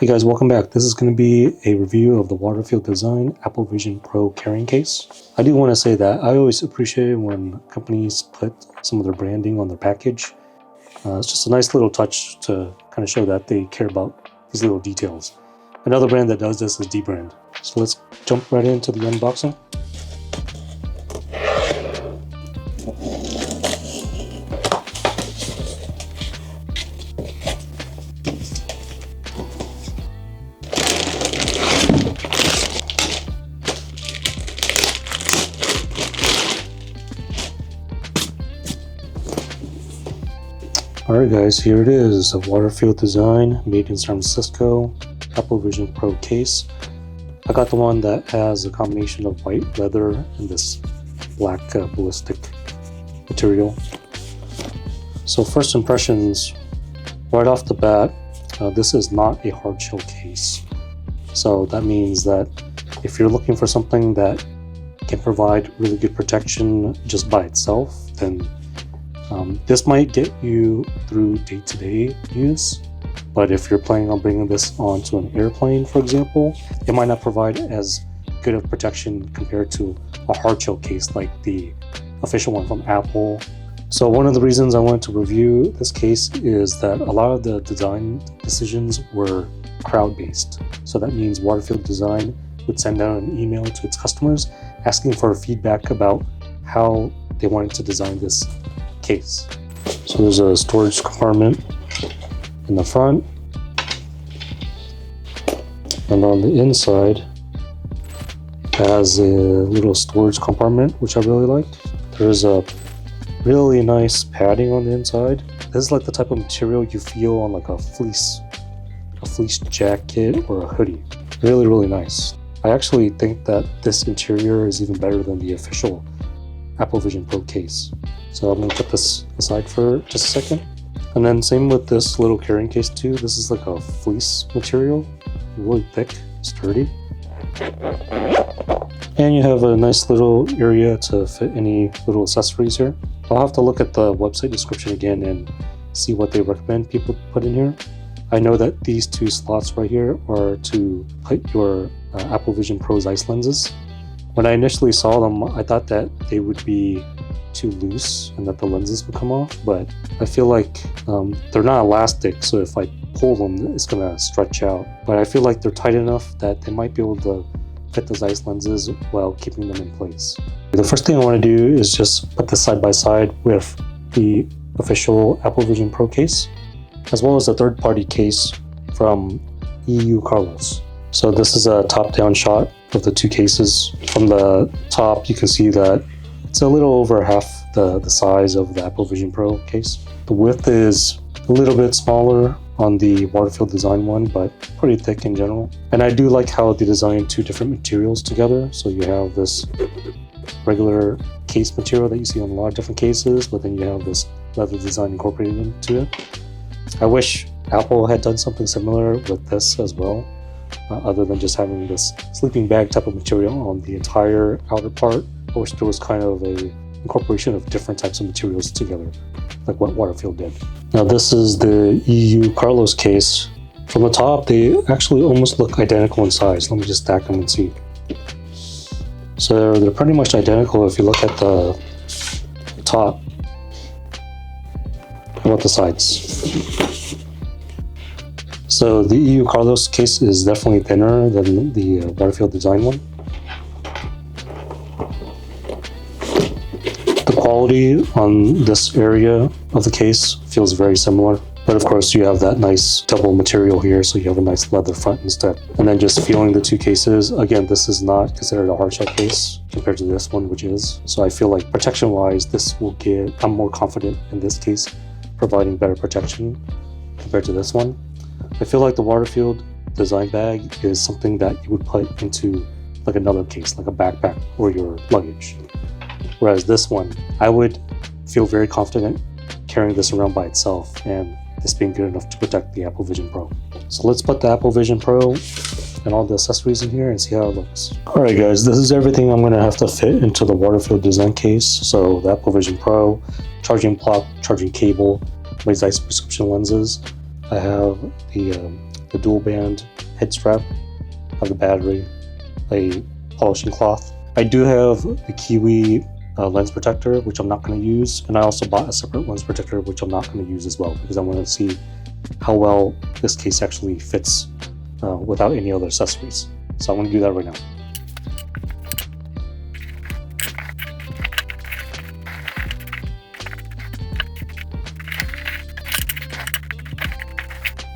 Hey guys, welcome back. This is going to be a review of the Waterfield Design Apple Vision Pro carrying case. I do want to say that I always appreciate when companies put some of their branding on their package. It's just a nice little touch to kind of show that they care about these little details. Another brand that does this is D-Brand. So let's jump right into the unboxing. Alright guys, here it is, a Waterfield Design made in San Francisco Apple Vision Pro case. I got the one that has a combination of white leather and this black ballistic material. So first impressions, right off the bat, this is not a hard shell case. So that means that if you're looking for something that can provide really good protection just by itself, then this might get you through day-to-day use, but if you're planning on bringing this onto an airplane, for example, it might not provide as good of protection compared to a hard shell case like the official one from Apple. So one of the reasons I wanted to review this case is that a lot of the design decisions were crowd-based. So that means Waterfield Design would send out an email to its customers asking for feedback about how they wanted to design this case. So there's a storage compartment in the front, and on the inside has a little storage compartment which I really liked. There's a really nice padding on the inside. This is like the type of material you feel on like a fleece jacket or a hoodie. Really nice. I actually think that this interior is even better than the official Apple Vision Pro case. So I'm going to put this aside for just a second. And then same with this little carrying case too. This is like a fleece material, really thick, sturdy. And you have a nice little area to fit any little accessories here. I'll have to look at the website description again and see what they recommend people put in here. I know that these two slots right here are to put your Apple Vision Pro's ice lenses. When I initially saw them, I thought that they would be too loose and that the lenses would come off, but I feel like they're not elastic, so if I pull them it's gonna stretch out, but I feel like they're tight enough that they might be able to fit those ice lenses while keeping them in place. The first thing I want to do is just put this side by side with the official Apple Vision Pro case, as well as a third-party case from EUCarlos. So this is a top-down shot of the two cases. From the top you can see that it's a little over half the size of the Apple Vision Pro case. The width is a little bit smaller on the Waterfield Design one, but pretty thick in general. And I do like how they designed two different materials together. So you have this regular case material that you see on a lot of different cases, but then you have this leather design incorporated into it. I wish Apple had done something similar with this as well, other than just having this sleeping bag type of material on the entire outer part. I wish there was kind of a incorporation of different types of materials together, like what Waterfield did. Now this is the EUCarlos case. From the top, they actually almost look identical in size. Let me just stack them and see. So they're pretty much identical if you look at the top. How about the sides? So the EUCarlos case is definitely thinner than the Waterfield Design one. The quality on this area of the case feels very similar, but of course you have that nice double material here, so you have a nice leather front instead. And then just feeling the two cases, again, this is not considered a hard shell case compared to this one, which is. So I feel like protection wise, I'm more confident in this case providing better protection compared to this one. I feel like the Waterfield Design bag is something that you would put into like another case, like a backpack or your luggage. Whereas this one, I would feel very confident carrying this around by itself and this being good enough to protect the Apple Vision Pro. So let's put the Apple Vision Pro and all the accessories in here and see how it looks. Alright guys, this is everything I'm going to have to fit into the Waterfield Design case. So the Apple Vision Pro, charging plug, charging cable, laser prescription lenses. I have the the dual band head strap, have the battery, a polishing cloth. I do have the Kiwi lens protector, which I'm not going to use, and I also bought a separate lens protector, which I'm not going to use as well, because I want to see how well this case actually fits without any other accessories. So I'm going to do that right now.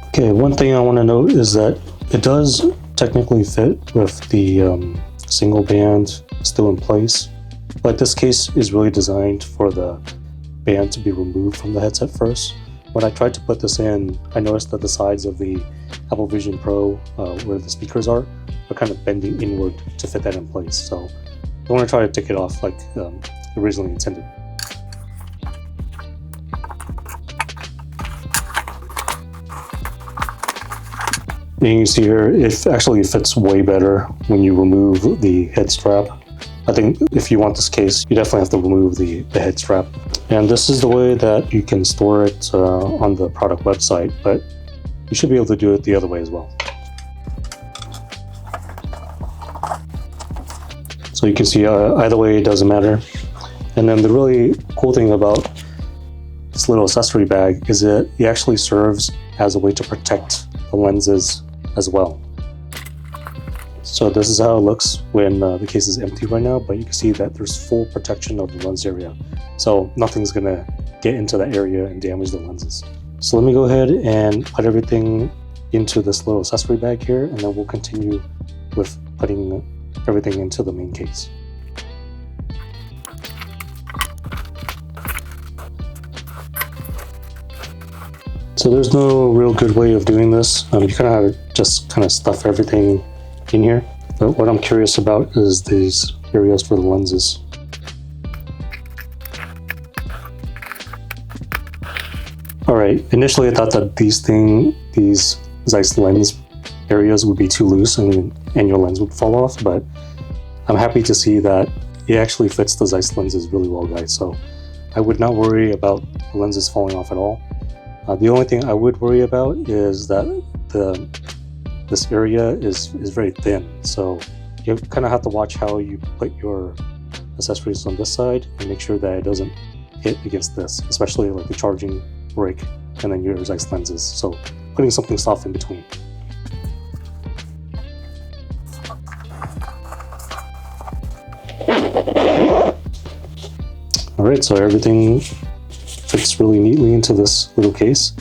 Okay, one thing I want to note is that it does technically fit with the single band still in place, but this case is really designed for the band to be removed from the headset first. When I tried to put this in, I noticed that the sides of the Apple Vision Pro, where the speakers are kind of bending inward to fit that in place. So I want to try to take it off like originally intended. And you can see here, it actually fits way better when you remove the head strap. I think if you want this case, you definitely have to remove the head strap. And this is the way that you can store it on the product website, but you should be able to do it the other way as well. So you can see either way, it doesn't matter. And then the really cool thing about this little accessory bag is that it actually serves as a way to protect the lenses as well. So this is how it looks when the case is empty right now, but you can see that there's full protection of the lens area. So nothing's gonna get into that area and damage the lenses. So let me go ahead and put everything into this little accessory bag here, and then we'll continue with putting everything into the main case. So there's no real good way of doing this. You kind of have to just kind of stuff everything in here. But what I'm curious about is these areas for the lenses. All right, initially I thought that these Zeiss lens areas would be too loose and your lens would fall off, but I'm happy to see that it actually fits the Zeiss lenses really well, guys. So I would not worry about the lenses falling off at all. The only thing I would worry about is that this area is very thin, so you kind of have to watch how you put your accessories on this side and make sure that it doesn't hit against this, especially like the charging brick and then your Zeiss lenses. So putting something soft in between. Alright, so everything fits really neatly into this little case.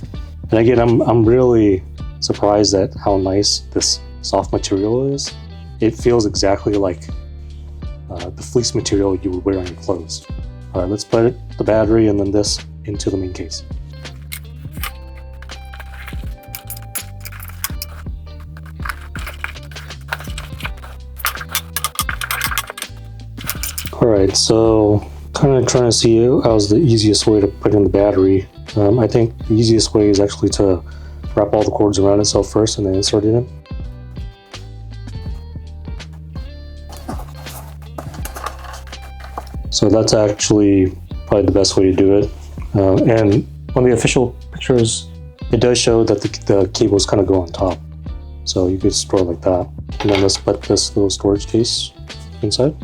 And again, I'm really surprised at how nice this soft material is. It feels exactly like the fleece material you would wear on your clothes. Alright, let's put the battery and then this into the main case. Alright, so kind of trying to see how's the easiest way to put in the battery. I think the easiest way is actually to wrap all the cords around itself first and then insert it in. So that's actually probably the best way to do it. And on the official pictures, it does show that the cables kind of go on top. So you could store it like that. And then let's put this little storage case inside.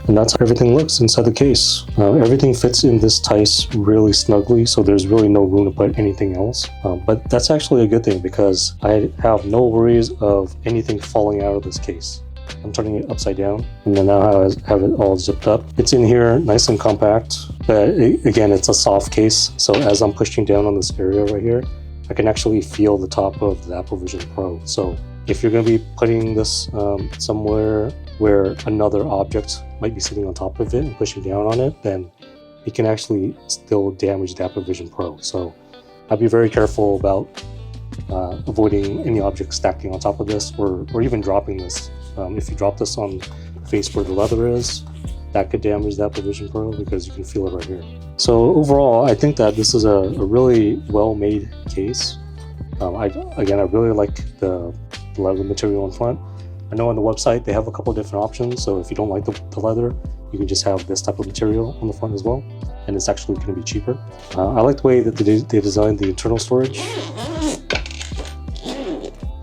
And that's how everything looks inside the case. Everything fits in this Tice really snugly, so there's really no room to put anything else. But that's actually a good thing because I have no worries of anything falling out of this case. I'm turning it upside down, and then now I have it all zipped up. It's in here nice and compact, but again, it's a soft case, so as I'm pushing down on this area right here, I can actually feel the top of the Apple Vision Pro. So if you're going to be putting this somewhere where another object might be sitting on top of it and pushing down on it, then it can actually still damage the Apple Vision Pro. So I'd be very careful about avoiding any object stacking on top of this or even dropping this. If you drop this on the face where the leather is, that could damage the Apple Vision Pro because you can feel it right here. So overall, I think that this is a really well-made case. I really like the leather material in front. I know on the website they have a couple of different options, so if you don't like the leather, you can just have this type of material on the front as well. and it's actually going to be cheaper. I like the way that they designed the internal storage.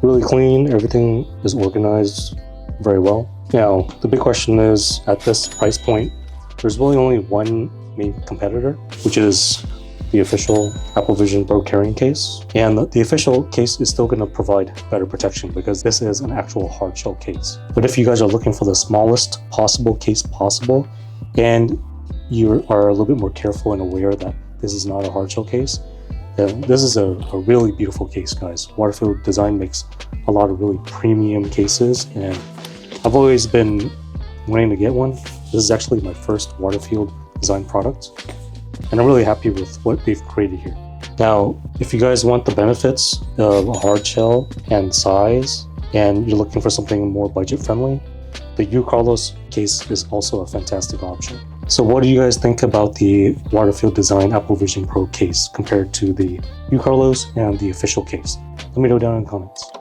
Really clean, everything is organized very well. Now, the big question is, at this price point, there's really only one main competitor, which is the official Apple Vision Pro carrying case. And the official case is still going to provide better protection because this is an actual hard shell case. But if you guys are looking for the smallest possible case possible, and you are a little bit more careful and aware that this is not a hard shell case, then this is a really beautiful case, guys. Waterfield Design makes a lot of really premium cases, and I've always been wanting to get one. This is actually my first Waterfield Design product, and I'm really happy with what they've created here. Now, if you guys want the benefits of a hard shell and size, and you're looking for something more budget friendly, the EUCarlos case is also a fantastic option. So what do you guys think about the Waterfield Design Apple Vision Pro case compared to the EUCarlos and the official case? Let me know down in the comments.